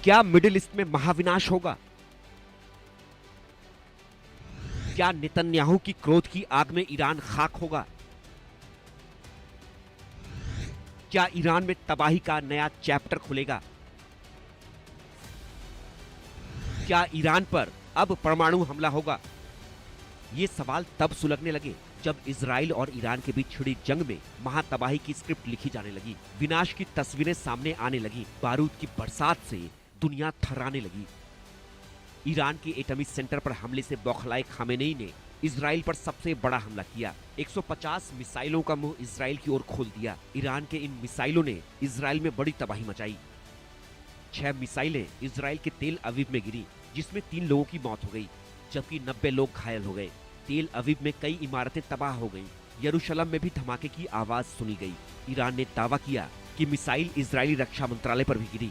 क्या middle east में महाविनाश होगा? क्या नेतन्याहू की क्रोध की आग में ईरान खाक होगा? क्या ईरान में तबाही का नया चैप्टर खुलेगा? क्या ईरान पर अब परमाणु हमला होगा? ये सवाल तब सुलगने लगे जब इजराइल और ईरान के बीच छिड़ी जंग में महातबाही की स्क्रिप्ट लिखी जाने लगी। विनाश की तस्वीरें सामने आने लगी। बारूद की बरसात से दुनिया थर्राने लगी। ईरान के एटॉमिक सेंटर पर हमले से बौखलाए खामेनेई ने इजराइल पर सबसे बड़ा हमला किया। 150 मिसाइलों का मुंह इजराइल की ओर खोल दिया। ईरान के इन मिसाइलों ने इजराइल में बड़ी तबाही मचाई। 6 मिसाइलें इजराइल के तेल अवीव में गिरी, जिसमें 3 लोगों की मौत हो गई, जबकि 90 लोग घायल हो गए। तेल अवीव में कई इमारतें तबाह हो गईं। यरूशलेम में भी धमाके की आवाज सुनी गई। ईरान ने दावा किया कि मिसाइल इजरायली रक्षा मंत्रालय पर भी गिरी।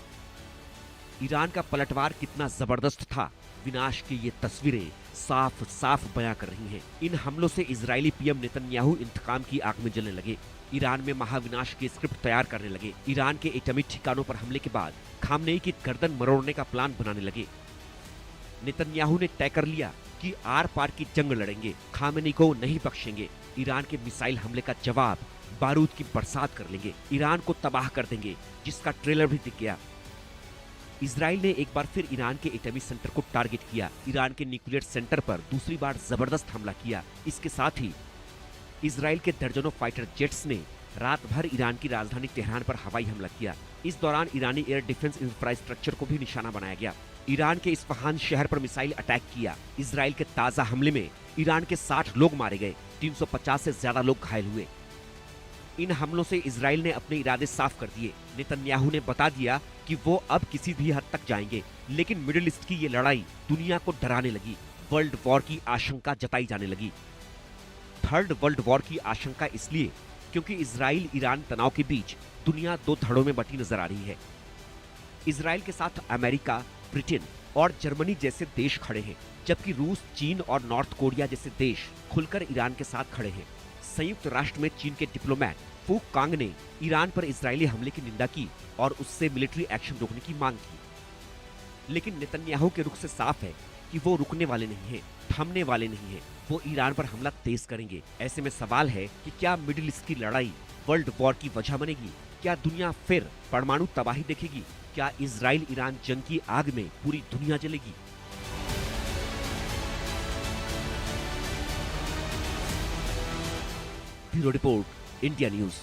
ईरान का पलटवार कितना जबरदस्त था, विनाश की ये तस्वीरें साफ साफ बयां कर रही हैं। इन हमलों से इजरायली पीएम नेतन्याहू इंतकाम की आग में जलने लगे। ईरान में महाविनाश की स्क्रिप्ट तैयार करने लगे। ईरान के एटॉमिक ठिकानों पर हमले के बाद खामनेई की गर्दन मरोड़ने का प्लान बनाने लगे। नेतन्याहू ने तय कर लिया कि आर पार की जंग लड़ेंगे, खामेनेई को नहीं बख्शेंगे। ईरान के मिसाइल हमले का जवाब बारूद की बरसात कर लेंगे, ईरान को तबाह कर देंगे, जिसका ट्रेलर भी दिख गया। इजराइल ने एक बार फिर ईरान के एटॉमिक सेंटर को टारगेट किया। ईरान के न्यूक्लियर सेंटर पर दूसरी बार जबरदस्त हमला किया। इसके साथ ही इजराइल के दर्जनों फाइटर जेट्स ने रात भर ईरान की राजधानी तेहरान पर हवाई हमला किया। इस दौरान ईरानी एयर डिफेंस इंफ्रास्ट्रक्चर को भी निशाना बनाया गया। ईरान के इस्फहान शहर पर मिसाइल अटैक किया। इजराइल के ताजा हमले में ईरान के 60 लोग मारे गए, 350 से ज्यादा लोग घायल हुए। इन हमलों से इजराइल ने अपने इरादे साफ कर दिए। नेतन्याहू ने बता दिया कि वो अब किसी भी हद तक जाएंगे, लेकिन मिडिल ईस्ट की ये लड़ाई दुनिया को डराने लगी। वर्ल्ड वॉर की आशंका जताई जाने लगी। थर्ड वर्ल्ड वॉर की आशंका इसलिए क्योंकि इजराइल ईरान तनाव के बीच दुनिया 2 धड़ों में बटी नजर आ रही है। इजराइल के साथ अमेरिका, ब्रिटेन और जर्मनी जैसे देश खड़े हैं, जबकि रूस, चीन और नॉर्थ कोरिया जैसे देश खुलकर ईरान के साथ खड़े हैं। संयुक्त राष्ट्र में चीन के डिप्लोमैट फू कांग ने ईरान पर इजरायली हमले की निंदा की और उससे मिलिट्री एक्शन रोकने की मांग की। लेकिन नेतन्याहू के रुख से साफ है कि वो रुकने वाले नहीं हैं, थमने वाले नहीं हैं। वो ईरान पर हमला तेज करेंगे। ऐसे में सवाल है कि क्या मिडिल ईस्ट की लड़ाई वर्ल्ड वॉर की वजह बनेगी? क्या दुनिया फिर परमाणु तबाही देखेगी? क्या इजराइल ईरान जंग की आग में पूरी दुनिया जलेगी? Bureau report, India news.